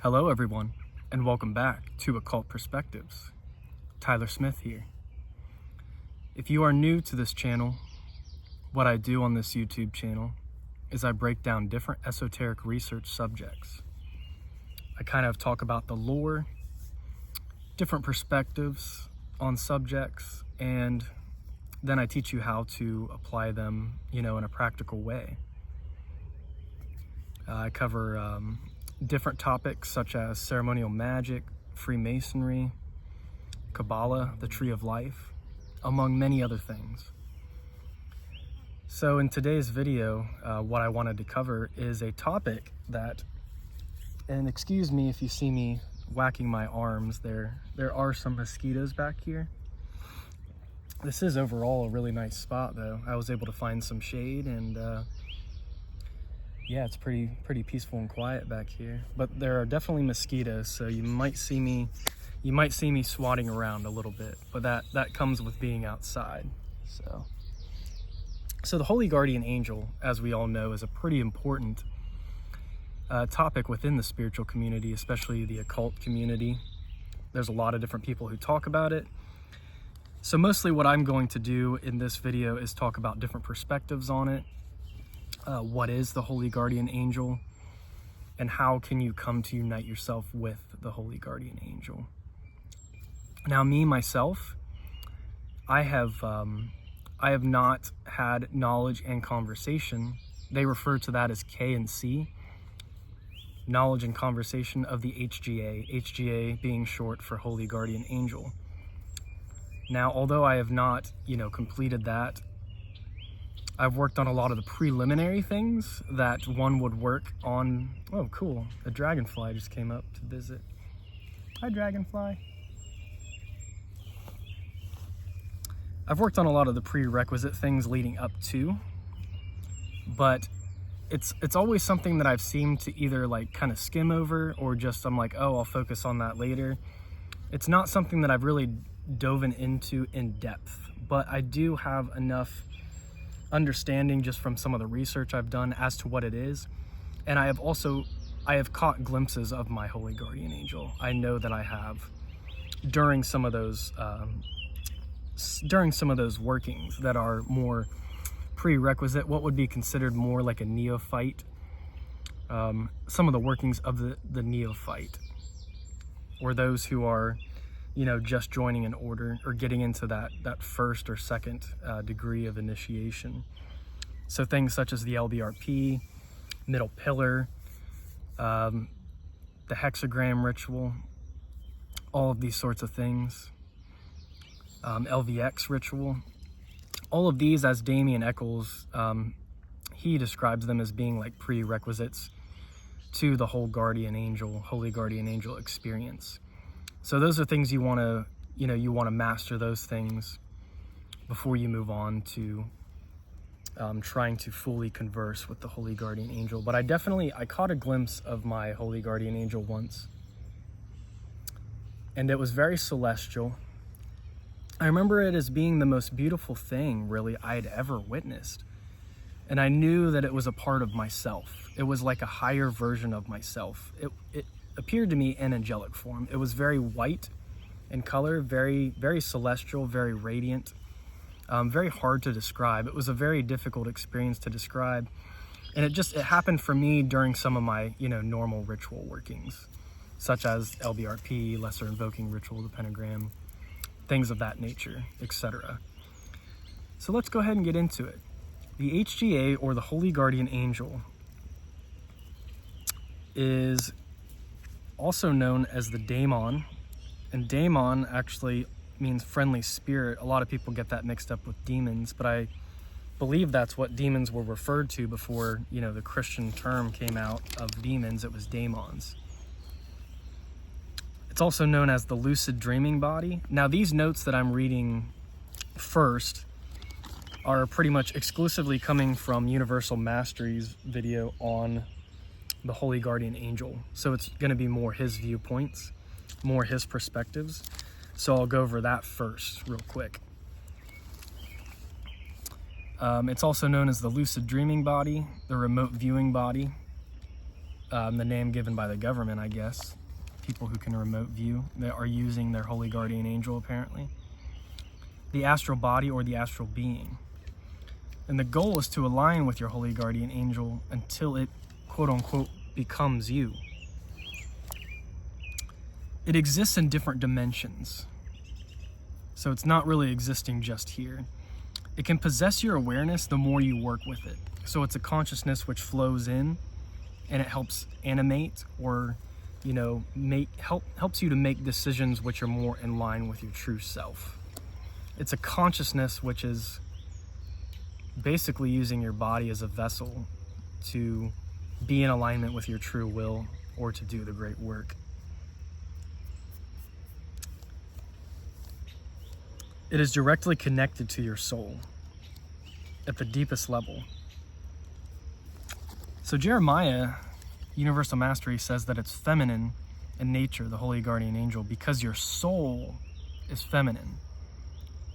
Hello everyone, and welcome back to Occult Perspectives. Tyler Smith here. If you are new to this channel, what I do on this YouTube channel is I break down different esoteric research subjects. I kind of talk about the lore, different perspectives on subjects, and then I teach you how to apply them, in a practical way. I cover different topics such as ceremonial magic, Freemasonry, Kabbalah, the Tree of Life, among many other things. So in today's video, what I wanted to cover is a topic that, and excuse me if you see me whacking my arms, there are some mosquitoes back here. This is overall a really nice spot though. I was able to find some shade and yeah, it's pretty peaceful and quiet back here, but there are definitely mosquitoes, so you might see me swatting around a little bit, but that comes with being outside. So the Holy Guardian Angel, as we all know, is a pretty important topic within the spiritual community, especially the occult community. There's a lot of different people who talk about it. So mostly what I'm going to do in this video is talk about different perspectives on it. What is the Holy Guardian Angel, and how can you come to unite yourself with the Holy Guardian Angel? Now, me, myself, I have not had knowledge and conversation. They refer to that as K and C, knowledge and conversation of the HGA being short for Holy Guardian Angel. Now, although I have not, completed that, I've worked on a lot of the preliminary things that one would work on. Oh, cool. A dragonfly just came up to visit. Hi, dragonfly. I've worked on a lot of the prerequisite things leading up to, but it's always something that I've seemed to either kind of skim over, or just I'm like, oh, I'll focus on that later. It's not something that I've really dove into in depth, but I do have enough understanding just from some of the research I've done as to what it is. And I have caught glimpses of my Holy Guardian Angel. I know that I have during some of those workings that are more prerequisite, what would be considered more like a neophyte, some of the workings of the neophyte, or those who are just joining an order or getting into that first or second degree of initiation. So things such as the LBRP, middle pillar, the hexagram ritual, all of these sorts of things, LVX ritual, all of these, as Damien Eccles, he describes them as being like prerequisites to the whole Holy Guardian Angel experience. So those are things you want to master those things before you move on to trying to fully converse with the Holy Guardian Angel. But I caught a glimpse of my Holy Guardian Angel once, and it was very celestial. I remember it as being the most beautiful thing really I had ever witnessed. And I knew that it was a part of myself. It was like a higher version of myself. It appeared to me in angelic form. It was very white in color, very, very celestial, very radiant, very hard to describe. It was a very difficult experience to describe. And it happened for me during some of my, normal ritual workings, such as LBRP, Lesser Invoking Ritual, the Pentagram, things of that nature, etc. So let's go ahead and get into it. The HGA, or the Holy Guardian Angel, is also known as the daemon, and daemon actually means friendly spirit. A lot of people get that mixed up with demons, but I believe that's what demons were referred to before, the Christian term came out of demons. It was daemons. It's also known as the lucid dreaming body. Now, these notes that I'm reading first are pretty much exclusively coming from Universal Mastery's video on the Holy Guardian Angel. So it's going to be more his viewpoints, more his perspectives. So I'll go over that first real quick. It's also known as the lucid dreaming body, the remote viewing body, the name given by the government, I guess. People who can remote view, they are using their holy guardian angel apparently. The astral body or the astral being. And the goal is to align with your holy guardian angel until it, quote unquote, becomes you. It exists in different dimensions. So it's not really existing just here. It can possess your awareness the more you work with it. So it's a consciousness which flows in and it helps animate or, you know, helps you to make decisions which are more in line with your true self. It's a consciousness which is basically using your body as a vessel to be in alignment with your true will or to do the great work. It is directly connected to your soul at the deepest level. So Jeremiah, Universal Mastery, says that it's feminine in nature, the holy guardian angel, because your soul is feminine.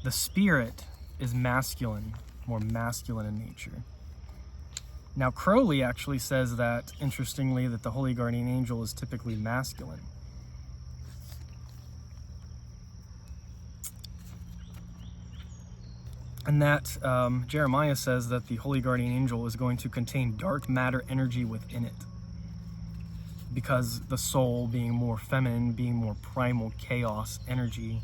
The spirit is masculine, more masculine in nature. Now Crowley actually says that, interestingly, that the holy guardian angel is typically masculine. And that Jeremiah says that the holy guardian angel is going to contain dark matter energy within it. Because the soul being more feminine, being more primal chaos energy,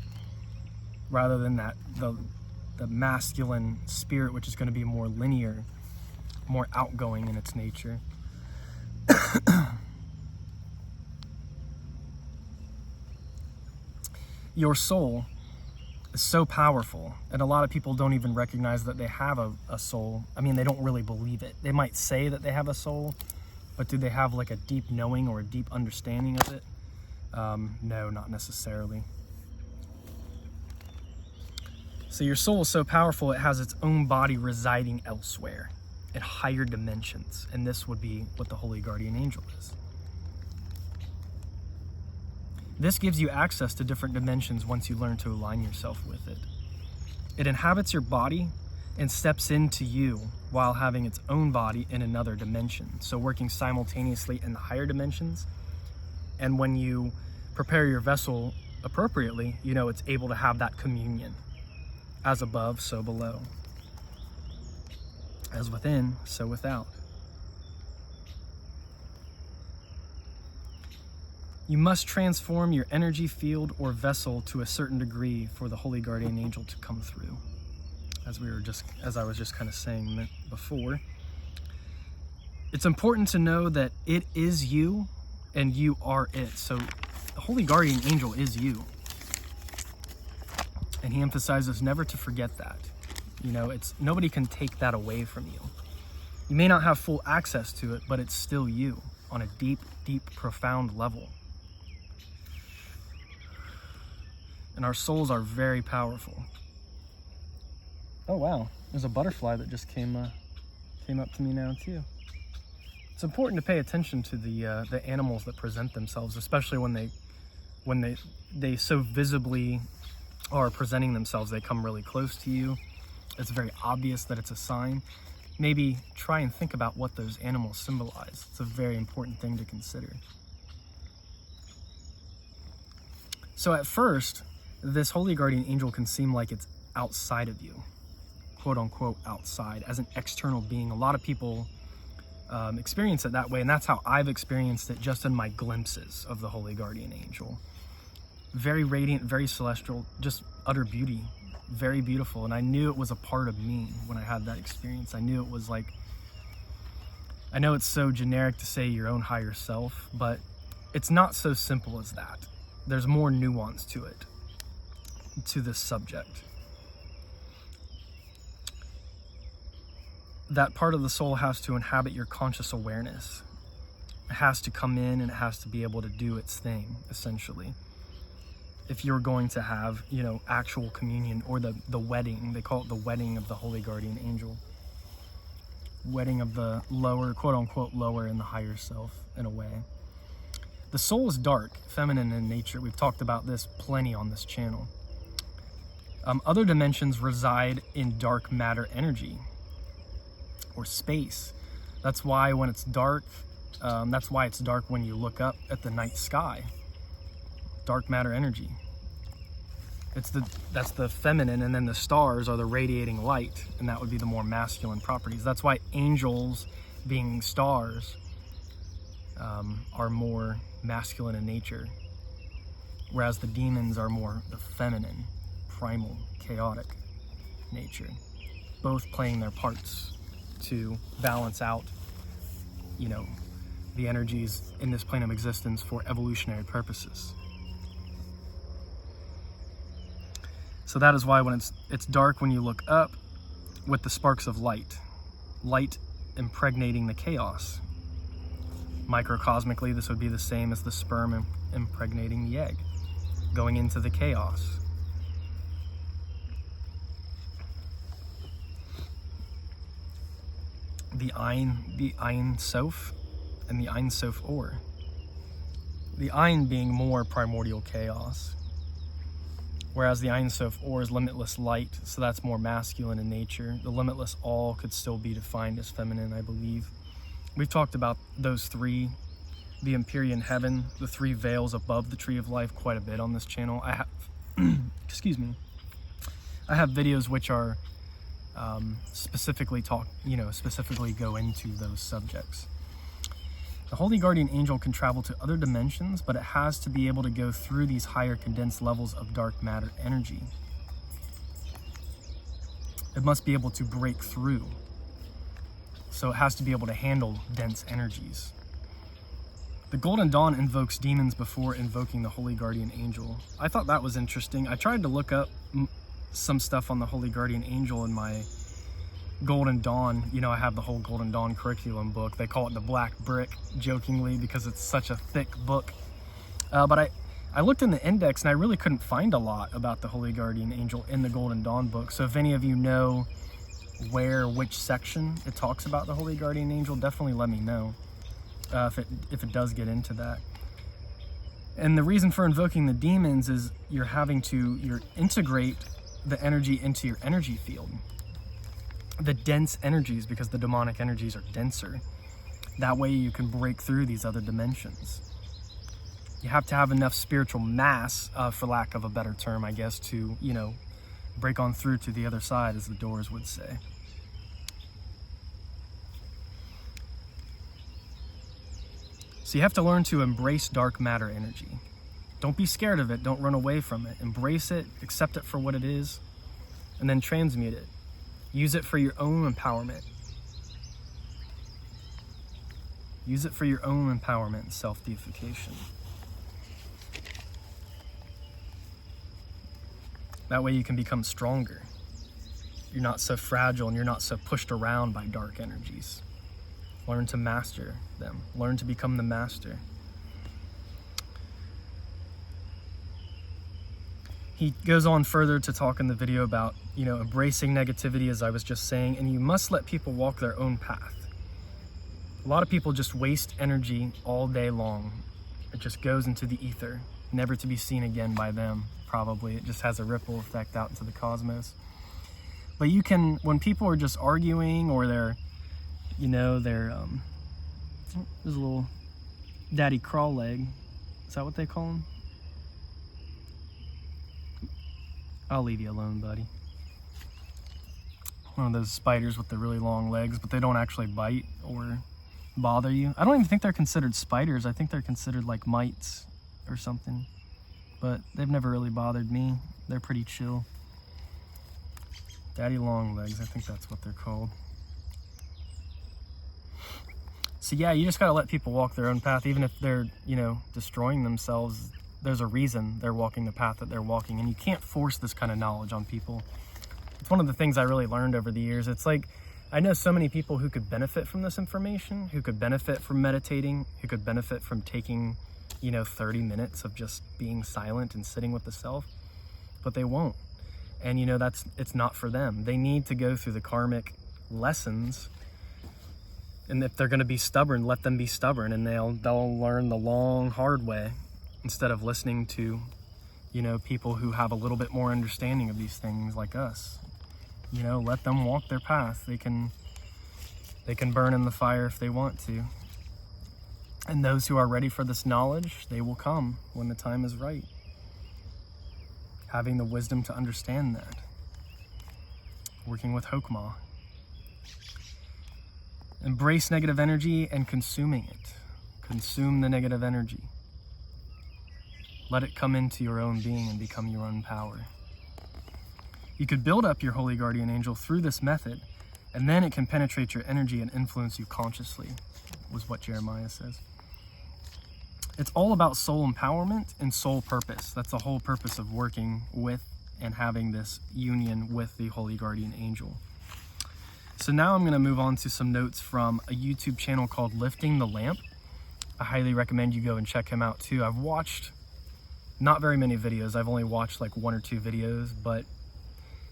rather than that the masculine spirit, which is going to be more linear, more outgoing in its nature. Your soul is so powerful, and a lot of people don't even recognize that they have a soul. I mean, they don't really believe it. They might say that they have a soul, but do they have like a deep knowing or a deep understanding of it? No, not necessarily. So your soul is so powerful, it has its own body residing elsewhere in higher dimensions, and this would be what the holy guardian angel is. This gives you access to different dimensions once you learn to align yourself with it. It inhabits your body and steps into you while having its own body in another dimension. So working simultaneously in the higher dimensions. And when you prepare your vessel appropriately, you know, it's able to have that communion. As above, so below. As within, so without. You must transform your energy field or vessel to a certain degree for the holy guardian angel to come through. As I was just kind of saying before. It's important to know that it is you and you are it. So the holy guardian angel is you. And he emphasizes never to forget that. You know, nobody can take that away from you. You may not have full access to it, but it's still you on a deep, deep, profound level. And our souls are very powerful. Oh wow, there's a butterfly that just came up to me now too. It's important to pay attention to the animals that present themselves, especially when they so visibly are presenting themselves. They come really close to you. It's very obvious that it's a sign. Maybe try and think about what those animals symbolize. It's a very important thing to consider. So at first, this holy guardian angel can seem like it's outside of you, quote unquote outside, as an external being. A lot of people experience it that way, and that's how I've experienced it just in my glimpses of the holy guardian angel. Very radiant, very celestial, just utter beauty, very beautiful. And I knew it was a part of me when I had that experience. I knew it was like, I know it's so generic to say your own higher self, but it's not so simple as that. There's more nuance to it, to this subject. That part of the soul has to inhabit your conscious awareness. It has to come in and it has to be able to do its thing, essentially. If you're going to have, you know, actual communion or the wedding, they call it the wedding of the holy guardian angel. Wedding of the lower, quote unquote, lower and the higher self in a way. The soul is dark, feminine in nature. We've talked about this plenty on this channel. Other dimensions reside in dark matter energy or space. That's why when it's dark That's why it's dark when you look up at the night sky. Dark matter energy. That's the feminine, and then the stars are the radiating light, and that would be the more masculine properties. That's why angels, being stars, are more masculine in nature, whereas the demons are more the feminine, primal, chaotic nature, both playing their parts to balance out, you know, the energies in this plane of existence for evolutionary purposes. So that is why when it's dark when you look up, with the sparks of light impregnating the chaos. Microcosmically, this would be the same as the sperm impregnating the egg, going into the chaos. The Ein Sof and the Ein Sof Or. The Ein being more primordial chaos, whereas the Ein Sof Or is limitless light, so that's more masculine in nature. The limitless All could still be defined as feminine, I believe. We've talked about those three, the Empyrean Heaven, the three veils above the Tree of Life, quite a bit on this channel. I have, excuse me, I have videos which are specifically go into those subjects. The Holy Guardian Angel can travel to other dimensions, but it has to be able to go through these higher condensed levels of dark matter energy. It must be able to break through. So it has to be able to handle dense energies. The Golden Dawn invokes demons before invoking the Holy Guardian Angel. I thought that was interesting. I tried to look up some stuff on the Holy Guardian Angel in my Golden Dawn. You know, I have the whole Golden Dawn curriculum book. They call it the Black Brick, jokingly, because it's such a thick book. But I looked in the index and I really couldn't find a lot about the Holy Guardian Angel in the Golden Dawn book. So if any of you know which section it talks about the Holy Guardian Angel, definitely let me know if it does get into that. And the reason for invoking the demons is you're having to integrate the energy into your energy field. The dense energies, because the demonic energies are denser. That way you can break through these other dimensions. You have to have enough spiritual mass, for lack of a better term, I guess, to, break on through to the other side, as the Doors would say. So you have to learn to embrace dark matter energy. Don't be scared of it. Don't run away from it. Embrace it, accept it for what it is, and then transmute it. Use it for your own empowerment. Use it for your own empowerment and self-deification. That way you can become stronger. You're not so fragile and you're not so pushed around by dark energies. Learn to master them. Learn to become the master. He goes on further to talk in the video about, embracing negativity, as I was just saying, and you must let people walk their own path. A lot of people just waste energy all day long. It just goes into the ether, never to be seen again by them, probably. It just has a ripple effect out into the cosmos. But you can, when people are just arguing, or there's a little daddy crawl leg. Is that what they call him? I'll leave you alone, buddy. One of those spiders with the really long legs, but they don't actually bite or bother you. I don't even think they're considered spiders. I think they're considered like mites or something. But they've never really bothered me. They're pretty chill. Daddy long legs, I think that's what they're called. So yeah, you just gotta let people walk their own path, even if they're, destroying themselves. There's a reason they're walking the path that they're walking, and you can't force this kind of knowledge on people. It's one of the things I really learned over the years. It's like, I know so many people who could benefit from this information, who could benefit from meditating, who could benefit from taking, 30 minutes of just being silent and sitting with the self, but they won't. And it's not for them. They need to go through the karmic lessons. And if they're gonna be stubborn, let them be stubborn, and they'll learn the long, hard way, instead of listening to, people who have a little bit more understanding of these things like us. Let them walk their path. They can burn in the fire if they want to. And those who are ready for this knowledge, they will come when the time is right. Having the wisdom to understand that. Working with Hokmah. Embrace negative energy and consuming it. Consume the negative energy. Let it come into your own being and become your own power. You could build up your holy guardian angel through this method, and then it can penetrate your energy and influence you consciously, was what Jeremiah says. It's all about soul empowerment and soul purpose. That's the whole purpose of working with and having this union with the holy guardian angel. So now I'm going to move on to some notes from a YouTube channel called Lifting the Lamp. I highly recommend you go and check him out too. I've watched not very many videos. I've only watched like 1 or 2 videos, but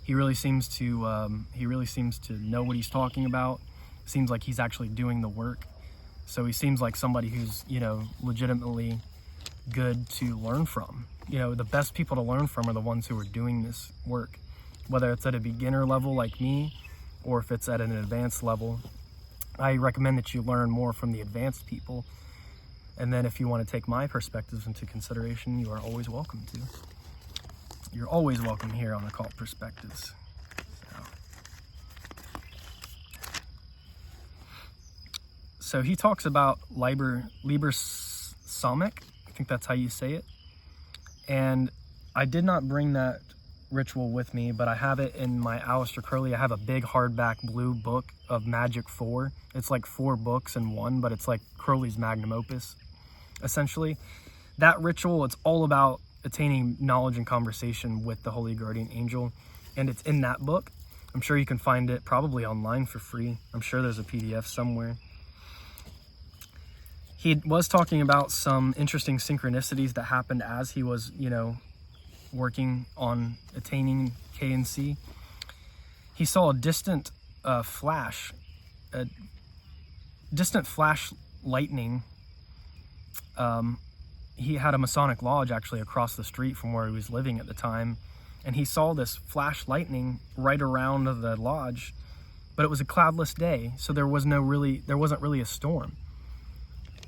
he really seems to know what he's talking about. Seems like he's actually doing the work. So he seems like somebody who's, legitimately good to learn from. The best people to learn from are the ones who are doing this work, whether it's at a beginner level like me, or if it's at an advanced level. I recommend that you learn more from the advanced people. And then if you want to take my perspectives into consideration, you are always welcome to. You're always welcome here on Occult Perspectives. So he talks about Liber Somic. I think that's how you say it. And I did not bring that ritual with me, but I have it in my Aleister Crowley. I have a big hardback blue book of Magic 4. It's like 4 books in one, but it's like Crowley's magnum opus, essentially. That ritual, it's all about attaining knowledge and conversation with the Holy Guardian Angel, and it's in that book. I'm sure you can find it probably online for free. I'm sure there's a PDF somewhere. He was talking about some interesting synchronicities that happened as he was, working on attaining K&C. He saw a distant flash lightning. He had a Masonic lodge actually across the street from where he was living at the time, and he saw this flash lightning right around the lodge, but it was a cloudless day, so there wasn't really a storm.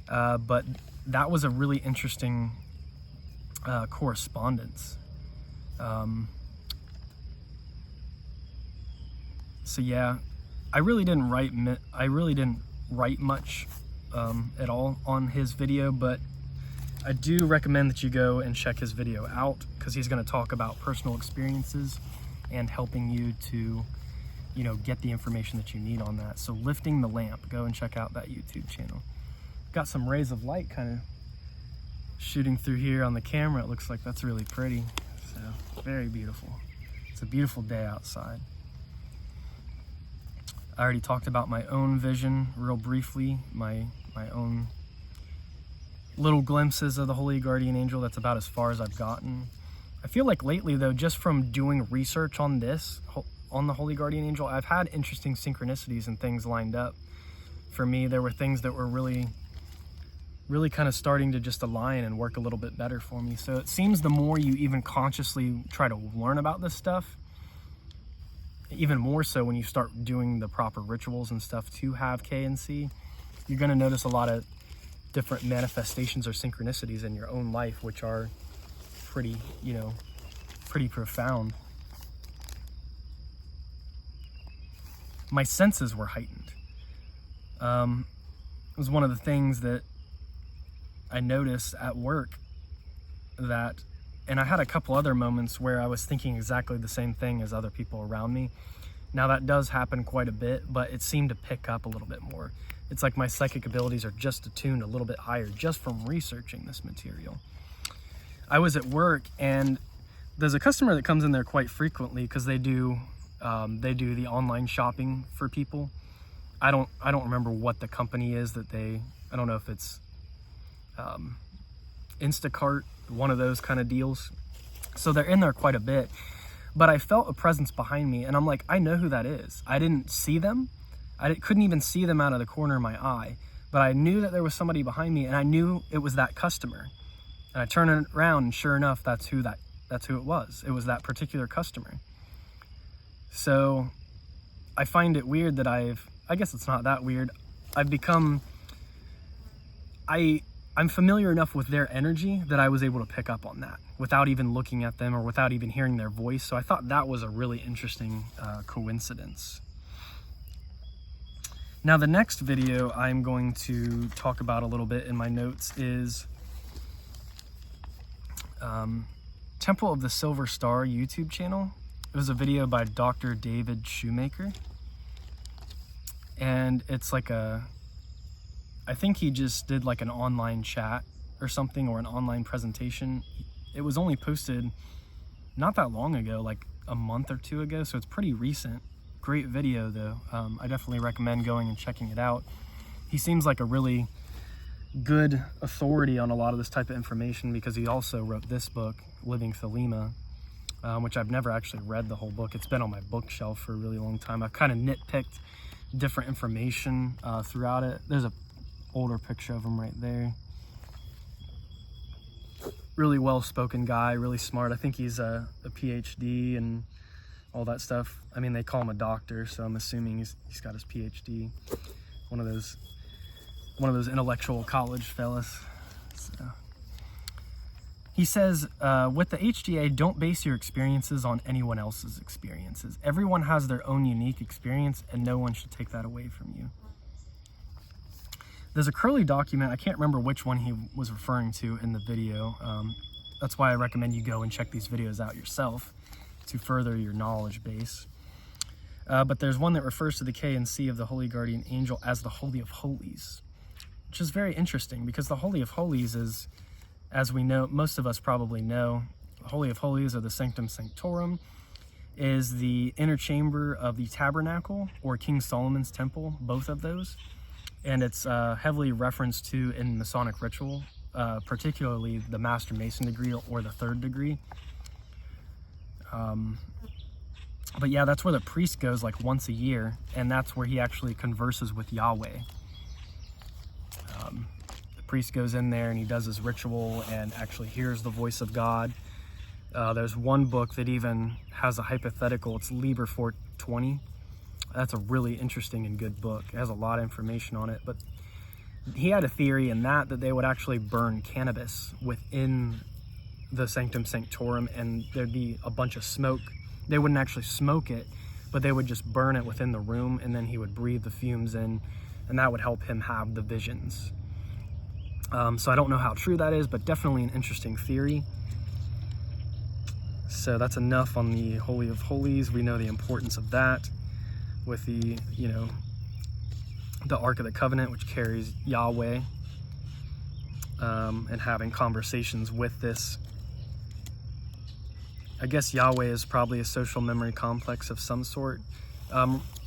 But that was a really interesting correspondence. So yeah, I really didn't write much at all on his video, but I do recommend that you go and check his video out, because he's going to talk about personal experiences and helping you to, get the information that you need on that. So Lifting the Lamp, go and check out that YouTube channel. Got some rays of light kind of shooting through here on the camera. It looks like that's really pretty. So very beautiful. It's a beautiful day outside. I already talked about my own vision real briefly, my own little glimpses of the Holy Guardian Angel. That's about as far as I've gotten. I feel like lately though, just from doing research on on the Holy Guardian Angel, I've had interesting synchronicities and things lined up. For me, there were things that were really kind of starting to just align and work a little bit better for me. So it seems the more you even consciously try to learn about this stuff, even more so when you start doing the proper rituals and stuff to have K&C, you're going to notice a lot of different manifestations or synchronicities in your own life, which are pretty profound. My senses were heightened. It was one of the things that I noticed at work, and I had a couple other moments where I was thinking exactly the same thing as other people around me. Now that does happen quite a bit, but it seemed to pick up a little bit more. It's like my psychic abilities are just attuned a little bit higher just from researching this material. I was at work, and there's a customer that comes in there quite frequently because they do the online shopping for people. I don't remember what the company is that I don't know if it's Instacart, one of those kind of deals. So they're in there quite a bit, but I felt a presence behind me, and I'm like, I know who that is. I didn't see them. I couldn't even see them out of the corner of my eye, but I knew that there was somebody behind me, and I knew it was that customer. And I turned around, and sure enough, that's who it was. It was that particular customer. So I find it weird that I guess it's not that weird. I'm familiar enough with their energy that I was able to pick up on that without even looking at them or without even hearing their voice. So I thought that was a really interesting coincidence. Now the next video I'm going to talk about a little bit in my notes is Temple of the Silver Star YouTube channel. It was a video by Dr. David Shoemaker. And it's like I think he just did like an online chat or something, or an online presentation. It was only posted not that long ago, like a month or two ago, so it's pretty recent. Great video though. I definitely recommend going and checking it out. He seems like a really good authority on a lot of this type of information because he also wrote this book, Living Thelema, which I've never actually read the whole book. It's been on my bookshelf for a really long time. I've kind of nitpicked different information throughout it. There's a older picture of him right there. Really well-spoken guy, really smart. I think he's a PhD and all that stuff. I mean, they call him a doctor, so I'm assuming he's got his PhD. One of those intellectual college fellas. So. He says, with the HGA, don't base your experiences on anyone else's experiences. Everyone has their own unique experience, and no one should take that away from you. There's a Curly document, I can't remember which one he was referring to in the video. That's why I recommend you go and check these videos out yourself to further your knowledge base. But there's one that refers to the K and C of the Holy Guardian Angel as the Holy of Holies, which is very interesting because the Holy of Holies is, as we know, most of us probably know, the Holy of Holies, or the Sanctum Sanctorum, is the inner chamber of the tabernacle or King Solomon's temple, both of those. And it's heavily referenced to in Masonic ritual, particularly the Master Mason degree or the 3rd degree. But yeah, that's where the priest goes like once a year, and that's where he actually converses with Yahweh. The priest goes in there and he does his ritual and actually hears the voice of God. There's one book that even has a hypothetical. It's Liber 420. That's a really interesting and good book. It has a lot of information on it, but he had a theory in that they would actually burn cannabis within the Sanctum Sanctorum, and there'd be a bunch of smoke. They wouldn't actually smoke it, but they would just burn it within the room, and then he would breathe the fumes in, and that would help him have the visions. So I don't know how true that is, but definitely an interesting theory. So that's enough on the Holy of Holies. We know the importance of that with the, the Ark of the Covenant, which carries Yahweh, and having conversations with this. I guess Yahweh is probably a social memory complex of some sort.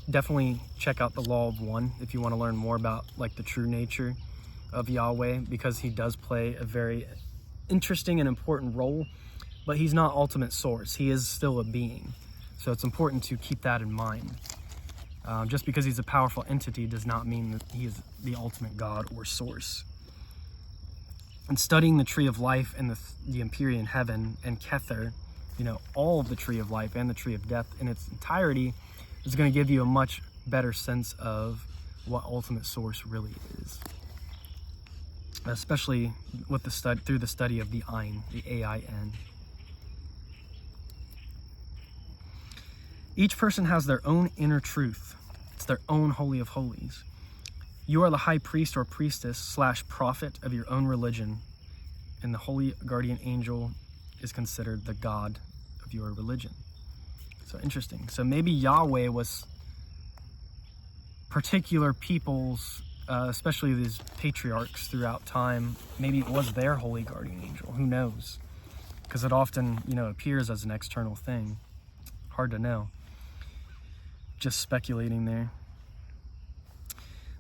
Definitely check out the Law of One if you want to learn more about like the true nature of Yahweh, because he does play a very interesting and important role, but he's not ultimate source. He is still a being. So it's important to keep that in mind. Just because he's a powerful entity does not mean that he is the ultimate God or source. And studying the Tree of Life and the Empyrean Heaven and Kether, all of the Tree of Life and the Tree of Death in its entirety is going to give you a much better sense of what ultimate source really is. Especially with through the study of the Ein, the A-I-N. Each person has their own inner truth. It's their own Holy of Holies. You are the high priest or priestess / prophet of your own religion, and the Holy Guardian Angel is considered the God of your religion. So interesting. So maybe Yahweh was particular people's, especially these patriarchs throughout time, maybe it was their Holy Guardian Angel. Who knows? Because it often, appears as an external thing. Hard to know. Just speculating there.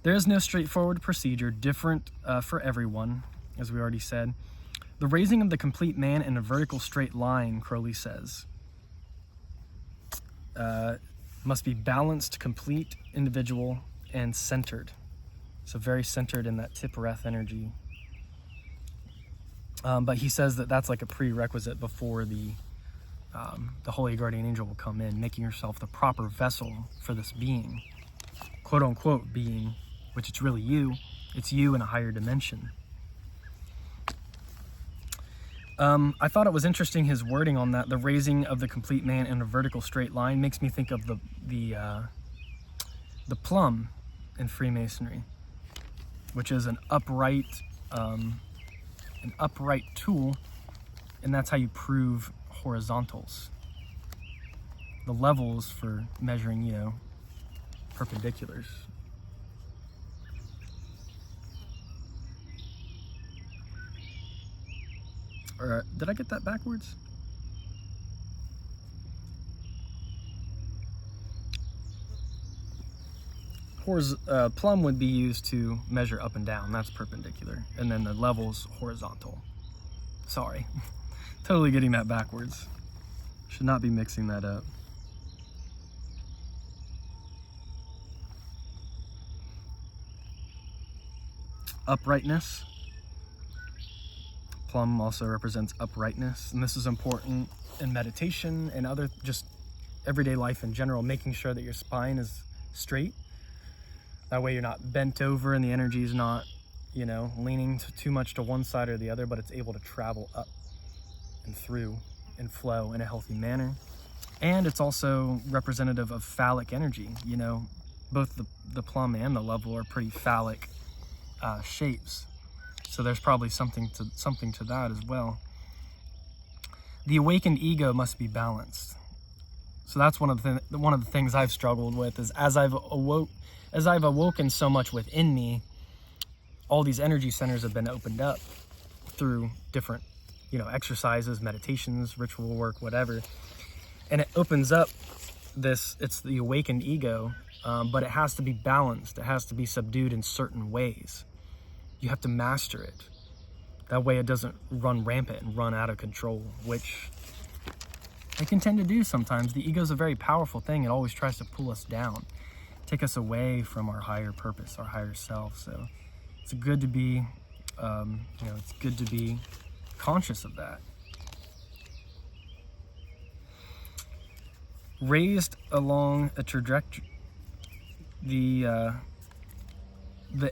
There is no straightforward procedure, different for everyone, as we already said. The raising of the complete man in a vertical straight line, Crowley says, must be balanced, complete, individual, and centered. So very centered in that Tiphareth energy. But he says that that's like a prerequisite before the Holy Guardian Angel will come in, making yourself the proper vessel for this being, quote unquote being, which it's really you. It's you in a higher dimension. I thought it was interesting, his wording on that. The raising of the complete man in a vertical straight line makes me think of the plumb in Freemasonry, which is an upright tool, and that's how you prove horizontals. The levels for measuring, you know, perpendiculars. Or did I get that backwards? Plumb would be used to measure up and down. That's perpendicular. And then the level's horizontal. Sorry. Totally getting that backwards. Should not be mixing that up. Uprightness. Plumb also represents uprightness, and this is important in meditation and other just everyday life in general, making sure that your spine is straight. That way you're not bent over and the energy is not, you know, leaning too much to one side or the other, but it's able to travel up and through and flow in a healthy manner. And it's also representative of phallic energy. You know, both the plumb and the level are pretty phallic shapes. So there's probably something to that as well. The awakened ego must be balanced. So that's one of the things I've struggled with, is as I've awoken so much within me, all these energy centers have been opened up through different, you know, exercises, meditations, ritual work, whatever. And it opens up it's the awakened ego, but it has to be balanced. It has to be subdued in certain ways. You have to master it. That way it doesn't run rampant and run out of control, which it can tend to do sometimes. The ego is a very powerful thing. It always tries to pull us down, take us away from our higher purpose, our higher self. So it's good to be, it's good to be conscious of that. Raised along a trajectory, the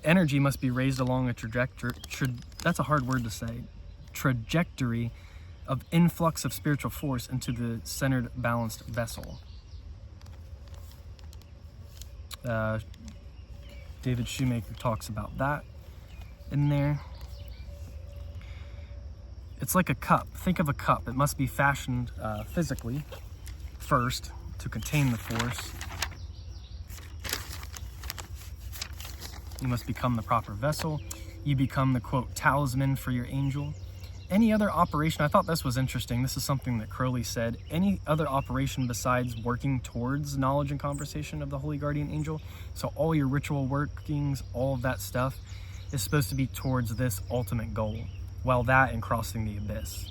energy must be raised along a trajectory. That's a hard word to say. Trajectory of influx of spiritual force into the centered, balanced vessel. David Shoemaker talks about that in there. It's like a cup. Think of a cup. It must be fashioned physically first to contain the force. You must become the proper vessel. You become the, quote, talisman for your angel. Any other operation, I thought this was interesting. This is something that Crowley said. Any other operation besides working towards knowledge and conversation of the Holy Guardian Angel, so all your ritual workings, all of that stuff, is supposed to be towards this ultimate goal. Well, that and crossing the abyss,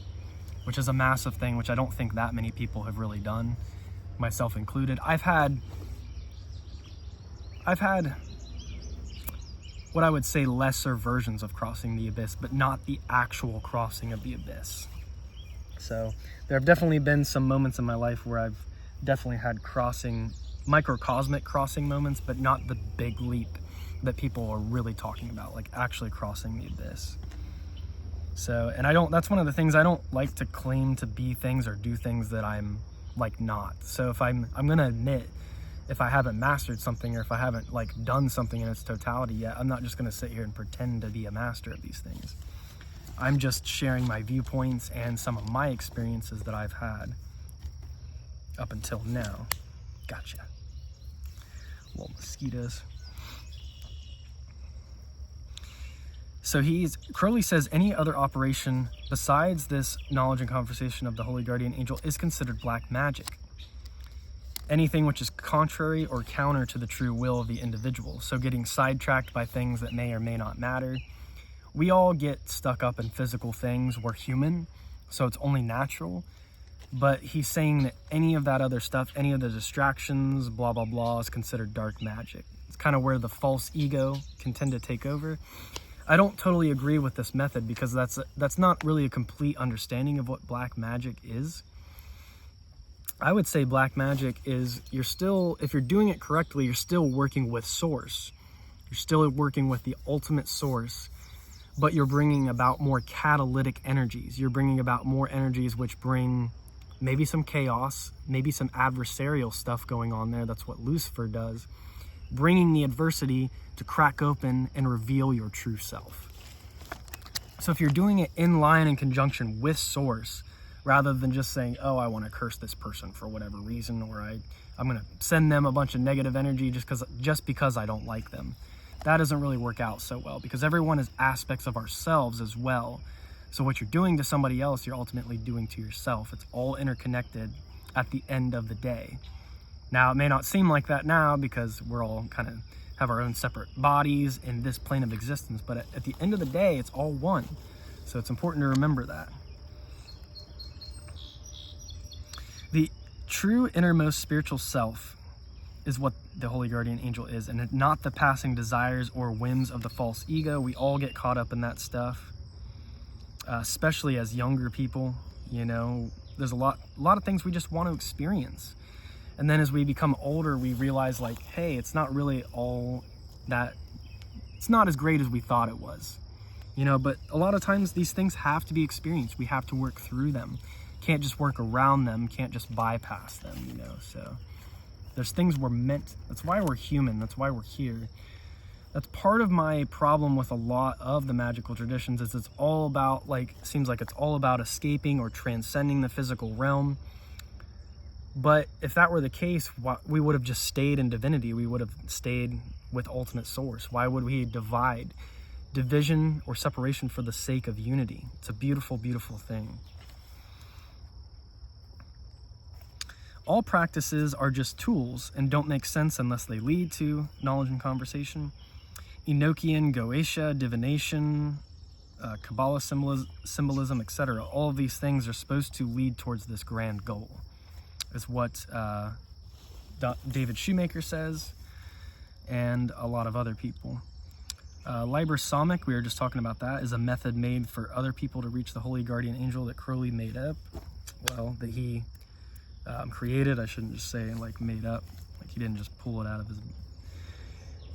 which is a massive thing, which I don't think that many people have really done, myself included. I've had what I would say lesser versions of crossing the abyss, but not the actual crossing of the abyss. So there have definitely been some moments in my life where I've definitely had microcosmic crossing moments, but not the big leap that people are really talking about, like actually crossing the abyss. So, and that's one of the things, I don't like to claim to be things or do things that I'm like not. So if I'm gonna admit, if I haven't mastered something, or if I haven't like done something in its totality yet, I'm not just going to sit here and pretend to be a master of these things. I'm just sharing my viewpoints and some of my experiences that I've had up until now. Gotcha. Little mosquitoes. So Crowley says any other operation besides this knowledge and conversation of the Holy Guardian Angel is considered black magic. Anything which is contrary or counter to the true will of the individual. So getting sidetracked by things that may or may not matter. We all get stuck up in physical things. We're human, so it's only natural. But he's saying that any of that other stuff, any of the distractions, blah, blah, blah, is considered dark magic. It's kind of where the false ego can tend to take over. I don't totally agree with this method, because that's not really a complete understanding of what black magic is. I would say black magic is, if you're doing it correctly, you're still working with source. You're still working with the ultimate source, but you're bringing about more catalytic energies. You're bringing about more energies which bring maybe some chaos, maybe some adversarial stuff going on there. That's what Lucifer does, bringing the adversity to crack open and reveal your true self. So if you're doing it in line in conjunction with Source, rather than just saying, oh, I want to curse this person for whatever reason, or I'm going to send them a bunch of negative energy just because I don't like them, that doesn't really work out so well, because everyone is aspects of ourselves as well. So what you're doing to somebody else, you're ultimately doing to yourself. It's all interconnected at the end of the day. Now, it may not seem like that now because we're all kind of have our own separate bodies in this plane of existence, but at the end of the day, it's all one. So it's important to remember that. The true innermost spiritual self is what the Holy Guardian Angel is, and not the passing desires or whims of the false ego. We all get caught up in that stuff, especially as younger people. You know, there's a lot of things we just want to experience. And then as we become older, we realize, like, hey, it's not really all that, it's not as great as we thought it was. You know, but a lot of times these things have to be experienced. We have to work through them. Can't just work around them, can't just bypass them, you know. So there's things we're meant, that's why we're human, that's why we're here. That's part of my problem with a lot of the magical traditions, is it's all about, like, seems like it's all about escaping or transcending the physical realm. But if that were the case, we would have just stayed in divinity. We would have stayed with ultimate source. Why would we divide? Division or separation for the sake of unity. It's a beautiful, beautiful thing. All practices are just tools and don't make sense unless they lead to knowledge and conversation. Enochian, Goetia, divination, Kabbalah symbolism, etc. All of these things are supposed to lead towards this grand goal, is what David Shoemaker says, and a lot of other people. Liber-Somic, we were just talking about that, is a method made for other people to reach the Holy Guardian Angel that Crowley made up. Well, that he created, I shouldn't just say, like, made up. Like, he didn't just pull it out of his,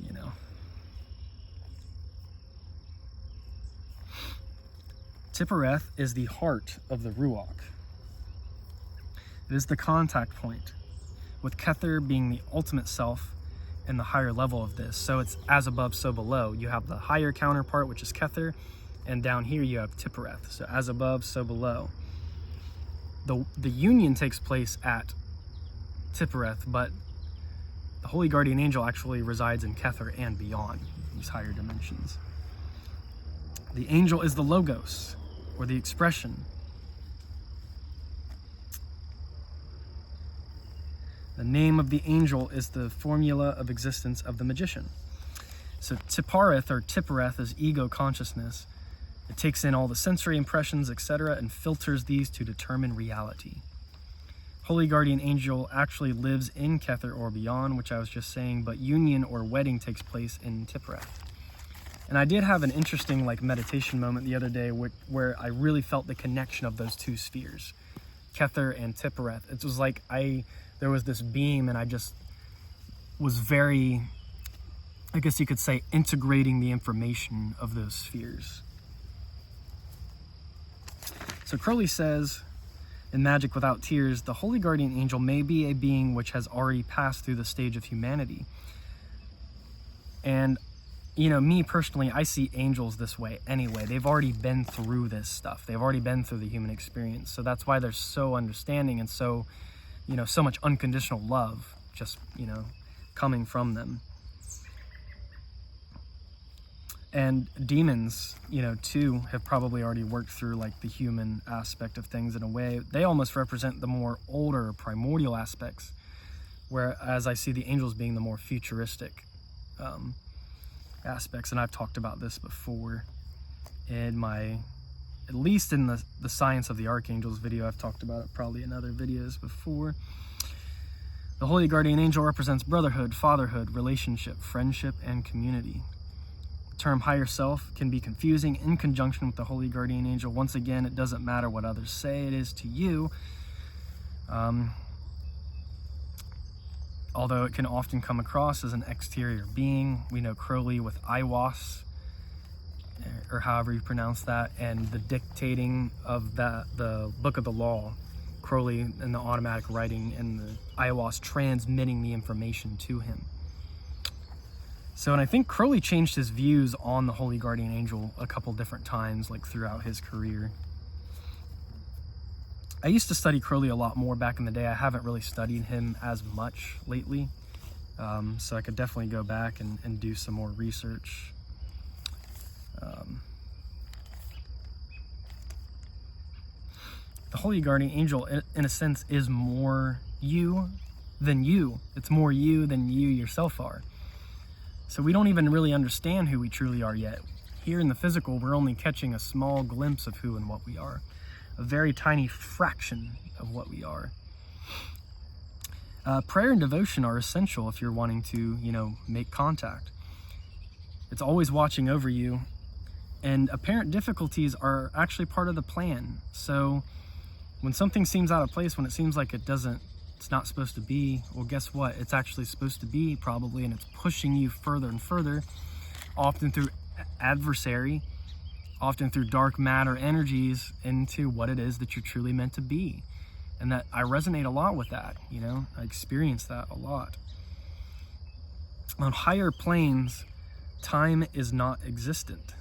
you know. Tiphereth is the heart of the Ruach. It is the contact point, with Kether being the ultimate self and the higher level of this. So it's as above, so below. You have the higher counterpart, which is Kether, and down here you have Tiphereth. So as above, so below. The union takes place at Tiphereth, but the Holy Guardian Angel actually resides in Kether and beyond, these higher dimensions. The angel is the logos, or the expression. The name of the angel is the formula of existence of the magician. So Tiphareth or Tiphereth is ego consciousness. It takes in all the sensory impressions, etc., and filters these to determine reality. Holy Guardian Angel actually lives in Kether or beyond, which I was just saying, but union or wedding takes place in Tiphereth. And I did have an interesting, like, meditation moment the other day where I really felt the connection of those two spheres, Kether and Tiphereth. It was like there was this beam, and I just was very, I guess you could say, integrating the information of those spheres. So Crowley says, in Magic Without Tears, the Holy Guardian Angel may be a being which has already passed through the stage of humanity. And, you know, me personally, I see angels this way anyway. They've already been through this stuff. They've already been through the human experience. So that's why they're so understanding and so, you know, so much unconditional love just, you know, coming from them. And demons, you know, too, have probably already worked through, like, the human aspect of things in a way. They almost represent the more older, primordial aspects, whereas I see the angels being the more futuristic aspects. And I've talked about this before in my, at least in the Science of the Archangels video. I've talked about it probably in other videos before. The Holy Guardian Angel represents brotherhood, fatherhood, relationship, friendship, and community. Term higher self can be confusing in conjunction with the Holy Guardian Angel. Once again, it doesn't matter what others say it is to you, although it can often come across as an exterior being. We know Crowley with Iwas or however you pronounce that, and the dictating of the Book of the Law, Crowley and the automatic writing, and the Aiwass transmitting the information to him. So, and I think Crowley changed his views on the Holy Guardian Angel a couple different times, like throughout his career. I used to study Crowley a lot more back in the day. I haven't really studied him as much lately. So I could definitely go back and do some more research. The Holy Guardian Angel, in a sense, is more you than you. It's more you than you yourself are. So we don't even really understand who we truly are yet. Here in the physical, we're only catching a small glimpse of who and what we are. A very tiny fraction of what we are. Prayer and devotion are essential if you're wanting to, make contact. It's always watching over you, and apparent difficulties are actually part of the plan. So when something seems out of place, when it seems like it's not supposed to be, well, guess what? It's actually supposed to be, probably, and it's pushing you further and further, often through adversary, often through dark matter energies, into what it is that you're truly meant to be. And that I resonate a lot with that, I experience that a lot. On higher planes, time is not existent.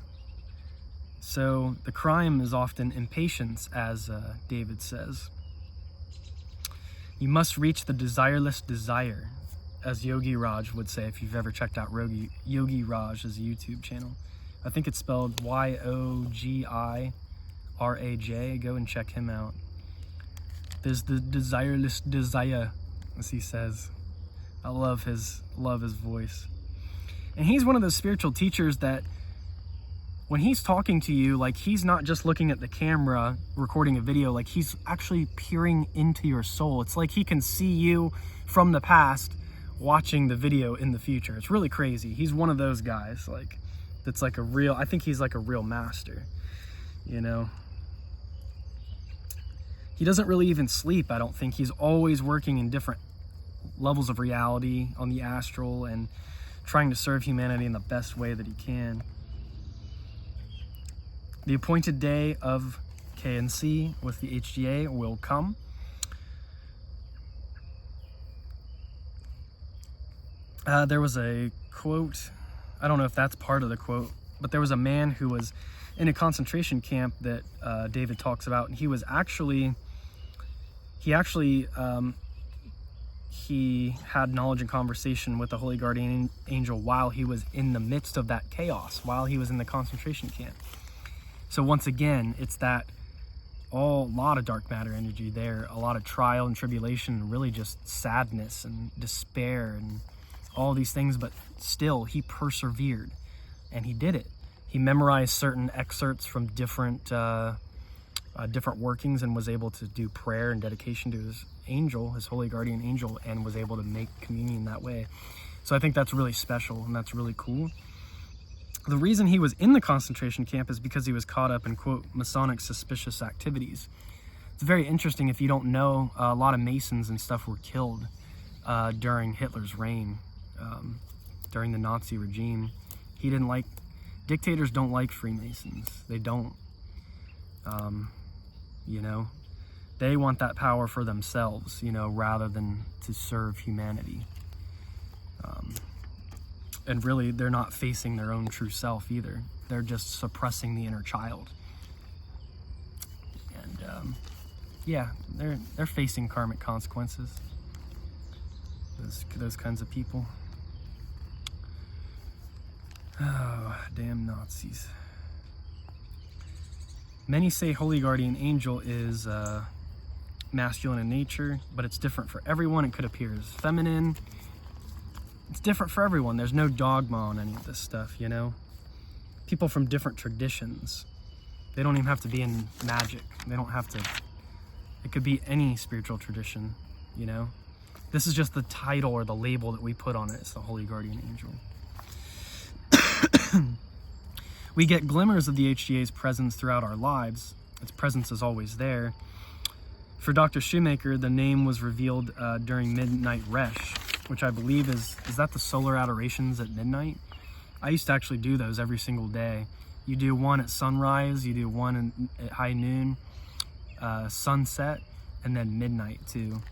So the crime is often impatience, as David says. You must reach the desireless desire, as Yogi Raj would say, if you've ever checked out Yogi Raj's YouTube channel. I think it's spelled Yogiraj. Go and check him out. There's the desireless desire, as he says. I love his voice. And he's one of those spiritual teachers that when he's talking to you, like, he's not just looking at the camera, recording a video, like, he's actually peering into your soul. It's like he can see you from the past watching the video in the future. It's really crazy. He's one of those guys, that's like I think he's like a real master, He doesn't really even sleep, I don't think. He's always working in different levels of reality on the astral and trying to serve humanity in the best way that he can. The appointed day of KNC with the HGA will come. There was a quote, I don't know if that's part of the quote, but there was a man who was in a concentration camp that David talks about, and he had knowledge and conversation with the Holy Guardian Angel while he was in the midst of that chaos, while he was in the concentration camp. So once again, it's that a lot of dark matter energy there, a lot of trial and tribulation, and really just sadness and despair and all these things, but still he persevered and he did it. He memorized certain excerpts from different workings and was able to do prayer and dedication to his angel, his Holy Guardian Angel, and was able to make communion that way. So I think that's really special and that's really cool. The reason he was in the concentration camp is because he was caught up in, quote, Masonic suspicious activities. It's very interesting. If you don't know, a lot of Masons and stuff were killed during Hitler's reign, during the Nazi regime. Dictators don't like Freemasons. They don't. They want that power for themselves, rather than to serve humanity. And really, they're not facing their own true self either. They're just suppressing the inner child. And they're facing karmic consequences. Those kinds of people. Oh, damn Nazis. Many say Holy Guardian Angel is masculine in nature, but it's different for everyone. It could appear as feminine. It's different for everyone. There's no dogma on any of this stuff, People from different traditions. They don't even have to be in magic. They don't have to. It could be any spiritual tradition, This is just the title or the label that we put on it. It's the Holy Guardian Angel. We get glimmers of the HGA's presence throughout our lives. Its presence is always there. For Dr. Shoemaker, the name was revealed during Midnight Resh, which I believe is that the solar adorations at midnight? I used to actually do those every single day. You do one at sunrise, you do one at high noon, sunset, and then midnight too.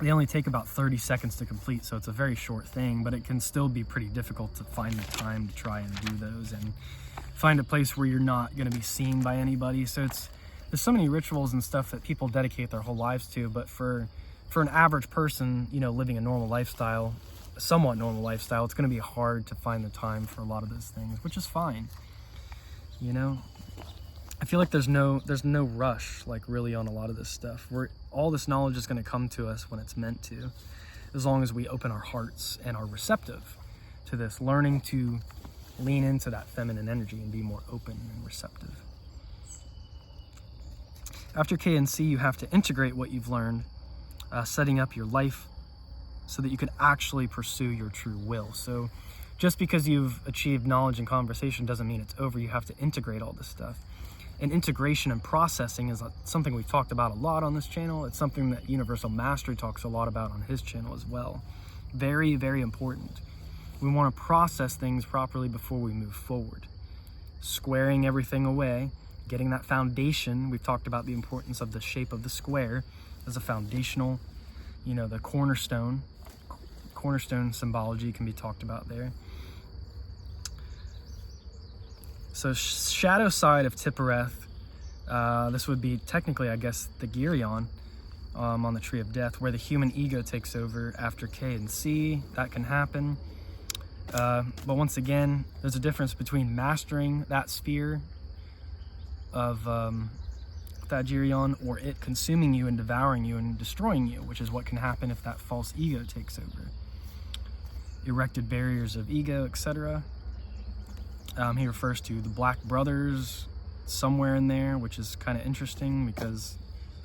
They only take about 30 seconds to complete, so it's a very short thing, but it can still be pretty difficult to find the time to try and do those and find a place where you're not going to be seen by anybody. So there's so many rituals and stuff that people dedicate their whole lives to, but for an average person, you know, living a normal lifestyle, a somewhat normal lifestyle, it's going to be hard to find the time for a lot of those things, which is fine. You know, I feel like there's no rush, like, really, on a lot of this stuff. All this knowledge is going to come to us when it's meant to, as long as we open our hearts and are receptive to this, learning to lean into that feminine energy and be more open and receptive. After K and C, you have to integrate what you've learned, setting up your life so that you can actually pursue your true will. So just because you've achieved knowledge and conversation doesn't mean it's over. You have to integrate all this stuff. And integration and processing is something we've talked about a lot on this channel. It's something that Universal Mastery talks a lot about on his channel as well. Very, very important. We want to process things properly before we move forward. Squaring everything away, getting that foundation. We've talked about the importance of the shape of the square as a foundational, you know, the cornerstone symbology can be talked about there. So shadow side of Tippereth, this would be technically, I guess, the Girion on the Tree of Death, where the human ego takes over after K and C. That can happen. But once again, there's a difference between mastering that sphere of that Girion, or it consuming you and devouring you and destroying you, which is what can happen if that false ego takes over. Erected barriers of ego, etc. He refers to the Black Brothers somewhere in there, which is kind of interesting because